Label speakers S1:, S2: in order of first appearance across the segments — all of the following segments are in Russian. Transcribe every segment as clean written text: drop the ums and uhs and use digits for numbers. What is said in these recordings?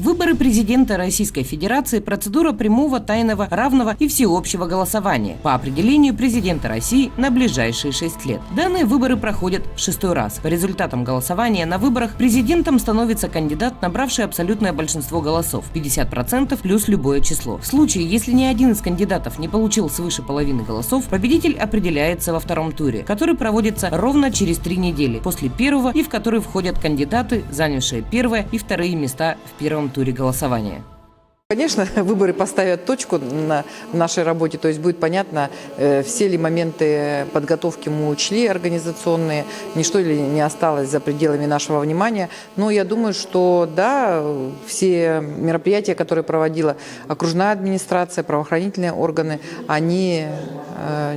S1: Выборы президента Российской Федерации – процедура прямого, тайного, равного и всеобщего голосования по определению президента России на ближайшие 6 лет. Данные выборы проходят в 6-й раз. По результатам голосования на выборах президентом становится кандидат, набравший абсолютное большинство голосов – 50% плюс любое число. В случае, если ни один из кандидатов не получил свыше половины голосов, победитель определяется во втором туре, который проводится ровно через 3 недели после первого и в который входят кандидаты, занявшие первое и вторые места в первом туре голосования.
S2: Конечно, выборы поставят точку в нашей работе, то есть будет понятно, все ли моменты подготовки мы учли организационные, ничто ли не осталось за пределами нашего внимания. Но я думаю, что да, все мероприятия, которые проводила окружная администрация, правоохранительные органы, они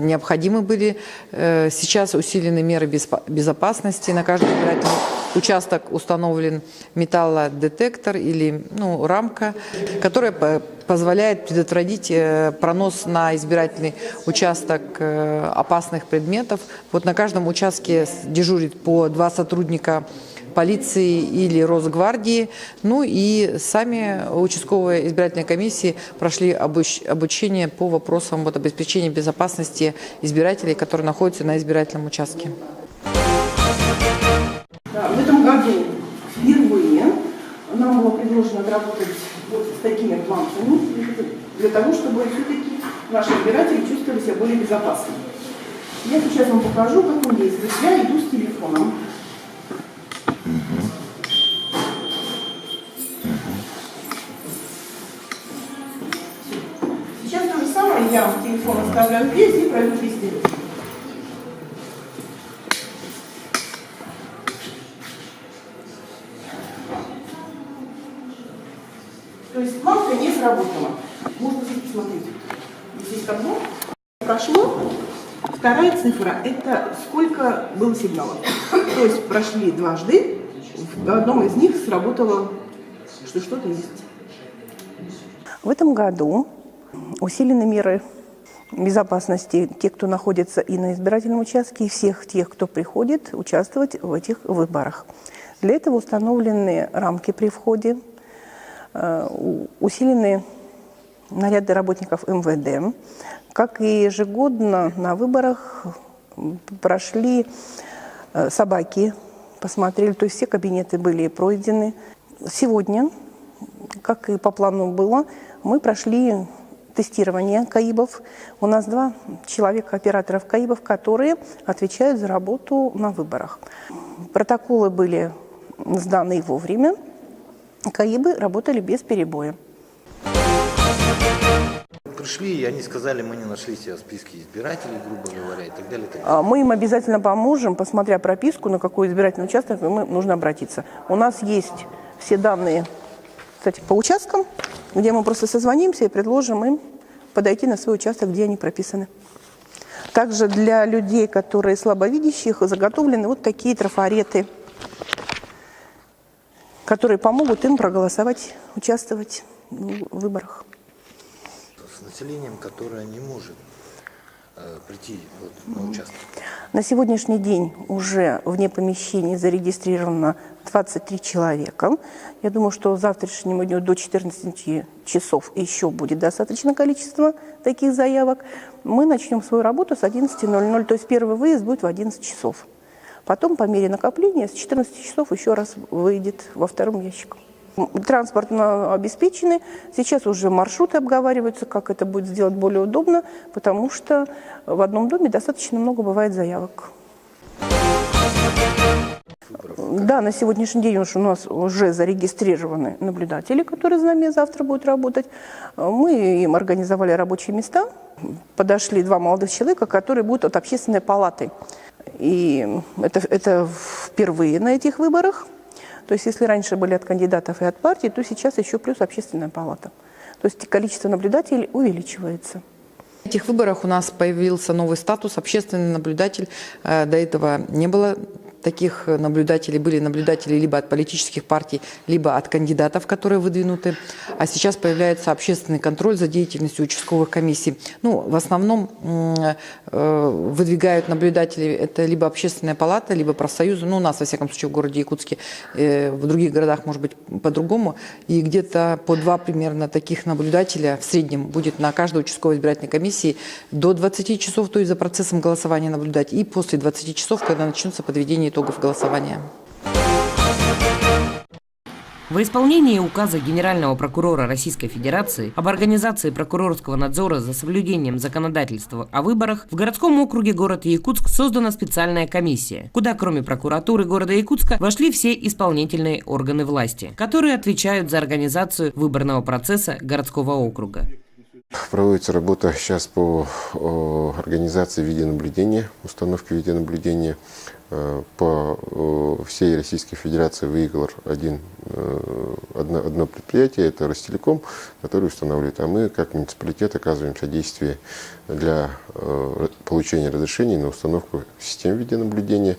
S2: необходимы были. Сейчас усилены меры безопасности. На каждый избирательный участок установлен металлодетектор или рамка, которая позволяет предотвратить пронос на избирательный участок опасных предметов. Вот на каждом участке дежурит по 2 сотрудника полиции или Росгвардии. Ну и сами участковые избирательные комиссии прошли обучение по вопросам обеспечения безопасности избирателей, которые находятся на избирательном участке.
S3: Да, в этом году впервые нам было предложено отработать вот с такими планками, для того, чтобы все-таки наши избиратели чувствовали себя более безопасно. Я сейчас вам покажу, как он действует. Я иду с телефоном. Сейчас то же самое, я телефон оставляю здесь и пройду везде. То есть лампа не сработала. Можно здесь посмотреть. Здесь табло. Прошло. Вторая цифра – это сколько было сигналов. То есть прошли дважды. В одном из них сработало, что что-то есть.
S4: В этом году усилены меры безопасности тех, кто находится и на избирательном участке, и всех тех, кто приходит участвовать в этих выборах. Для этого установлены рамки при входе, усилены наряды работников МВД. Как и ежегодно на выборах прошли собаки, посмотрели, то есть все кабинеты были пройдены. Сегодня, как и по плану было, мы прошли тестирование КАИБов. У нас 2 человека, операторов КАИБов, которые отвечают за работу на выборах. Протоколы были сданы вовремя. КАИБы работали без перебоя.
S5: Пришли, и они сказали, мы не нашли себя в списке избирателей, грубо говоря, и так далее.
S4: Мы им обязательно поможем, посмотря прописку, на какой избирательный участок им нужно обратиться. У нас есть все данные, кстати, по участкам, где мы просто созвонимся и предложим им подойти на свой участок, где они прописаны. Также для людей, которые слабовидящих, заготовлены вот такие трафареты, которые помогут им проголосовать, участвовать в выборах.
S5: С населением, которое не может прийти на участок.
S4: На сегодняшний день уже вне помещений зарегистрировано 23 человека. Я думаю, что к завтрашнему дню до 14 часов еще будет достаточное количество таких заявок. Мы начнем свою работу с 11:00, то есть первый выезд будет в 11 часов. Потом, по мере накопления, с 14 часов еще раз выйдет во втором ящике. Транспортно обеспечены. Сейчас уже маршруты обговариваются, как это будет сделать более удобно, потому что в одном доме достаточно много бывает заявок. Да, на сегодняшний день у нас уже зарегистрированы наблюдатели, которые с нами завтра будут работать. Мы им организовали рабочие места. Подошли 2 молодых человека, которые будут от общественной палаты. И это впервые на этих выборах. То есть если раньше были от кандидатов и от партий, то сейчас еще плюс общественная палата. То есть количество наблюдателей увеличивается.
S2: В этих выборах у нас появился новый статус – общественный наблюдатель. До этого не было таких наблюдателей были наблюдатели либо от политических партий, либо от кандидатов, которые выдвинуты. А сейчас появляется общественный контроль за деятельностью участковых комиссий. Ну, в основном выдвигают наблюдатели, это либо общественная палата, либо профсоюзы. Ну, у нас, во всяком случае, в городе Якутске, в других городах, может быть, по-другому. И где-то по 2 примерно таких наблюдателя в среднем будет на каждой участковой избирательной комиссии до 20 часов, то есть за процессом голосования наблюдать, и после 20 часов, когда начнется подведение итогов голосования.
S1: Во исполнении указа Генерального прокурора Российской Федерации об организации прокурорского надзора за соблюдением законодательства о выборах в городском округе города Якутск создана специальная комиссия, куда кроме прокуратуры города Якутска вошли все исполнительные органы власти, которые отвечают за организацию выборного процесса городского округа.
S6: Проводится работа сейчас по организации видеонаблюдения, установке видеонаблюдения. По всей Российской Федерации выиграл одно предприятие, это Ростелеком, который устанавливает. А мы, как муниципалитет, оказываем содействие для получения разрешений на установку систем видеонаблюдения,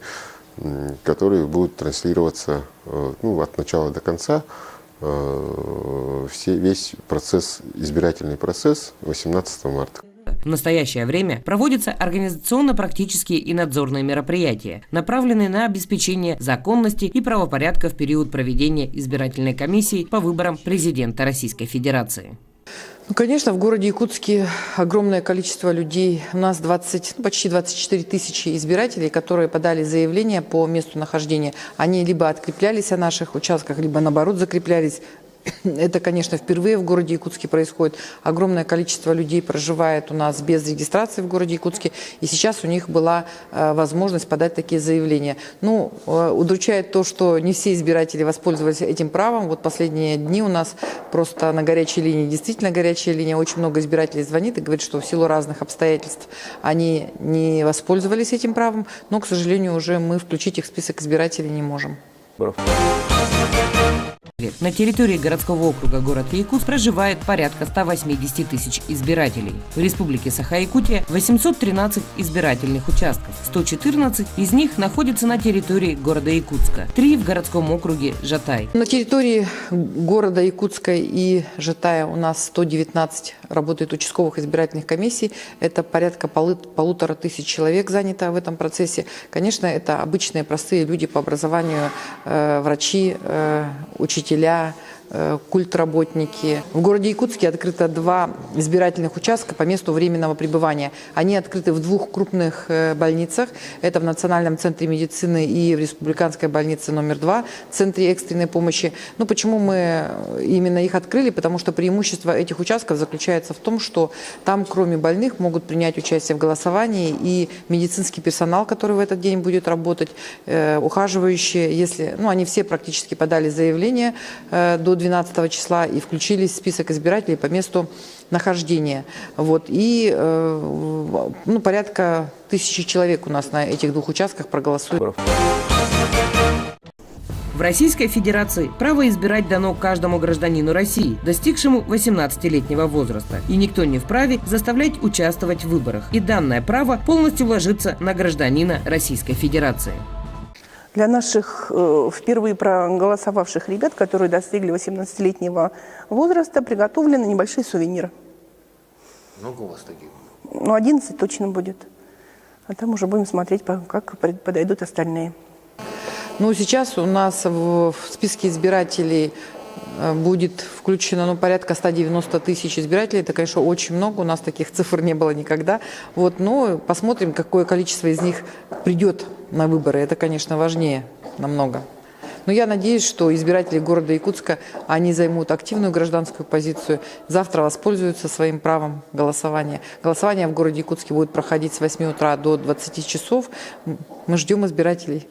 S6: которые будут транслироваться от начала до конца. Весь процесс, избирательный процесс 18 марта.
S1: В настоящее время проводятся организационно-практические и надзорные мероприятия, направленные на обеспечение законности и правопорядка в период проведения избирательной комиссии по выборам президента Российской Федерации.
S2: Ну, конечно, в городе Якутске огромное количество людей. У нас почти 24 тысячи избирателей, которые подали заявление по месту нахождения. Они либо откреплялись о наших участках, либо наоборот закреплялись. Это, конечно, впервые в городе Якутске происходит. Огромное количество людей проживает у нас без регистрации в городе Якутске. И сейчас у них была возможность подать такие заявления. Ну, удручает то, что не все избиратели воспользовались этим правом. Вот последние дни у нас просто на горячей линии, действительно горячая линия, очень много избирателей звонит и говорит, что в силу разных обстоятельств они не воспользовались этим правом. Но, к сожалению, уже мы включить их в список избирателей не можем.
S1: На территории городского округа города Якутск проживает порядка 180 тысяч избирателей. В республике Саха-Якутия 813 избирательных участков. 114 из них находятся на территории города Якутска. 3 в городском округе Жатай.
S2: На территории города Якутска и Жатая у нас 119 работает участковых избирательных комиссий. Это порядка 1500 человек занято в этом процессе. Конечно, это обычные простые люди по образованию, врачи, учителя, культработники. В городе Якутске открыто 2 избирательных участка по месту временного пребывания. Они открыты в 2 крупных больницах. Это в Национальном центре медицины и в Республиканской больнице номер 2, Центре экстренной помощи. Ну, почему мы именно их открыли? Потому что преимущество этих участков заключается в том, что там, кроме больных, могут принять участие в голосовании и медицинский персонал, который в этот день будет работать, ухаживающие, если, они все практически подали заявление до 12 числа и включились в список избирателей по месту нахождения. Вот. И порядка 1000 человек у нас на этих 2 участках проголосуют.
S1: В Российской Федерации право избирать дано каждому гражданину России, достигшему 18-летнего возраста. И никто не вправе заставлять участвовать в выборах. И данное право полностью ложится на гражданина Российской Федерации.
S4: Для наших впервые проголосовавших ребят, которые достигли 18-летнего возраста, приготовлены небольшие сувениры.
S5: Много у вас таких?
S4: 11 точно будет. А там уже будем смотреть, как подойдут остальные.
S2: Сейчас у нас в списке избирателей будет включено порядка 190 тысяч избирателей. Это, конечно, очень много. У нас таких цифр не было никогда. Но посмотрим, какое количество из них придет на выборы. Это, конечно, важнее намного. Но я надеюсь, что избиратели города Якутска, они займут активную гражданскую позицию. Завтра воспользуются своим правом голосования. Голосование в городе Якутске будет проходить с 8 утра до 20 часов. Мы ждем избирателей.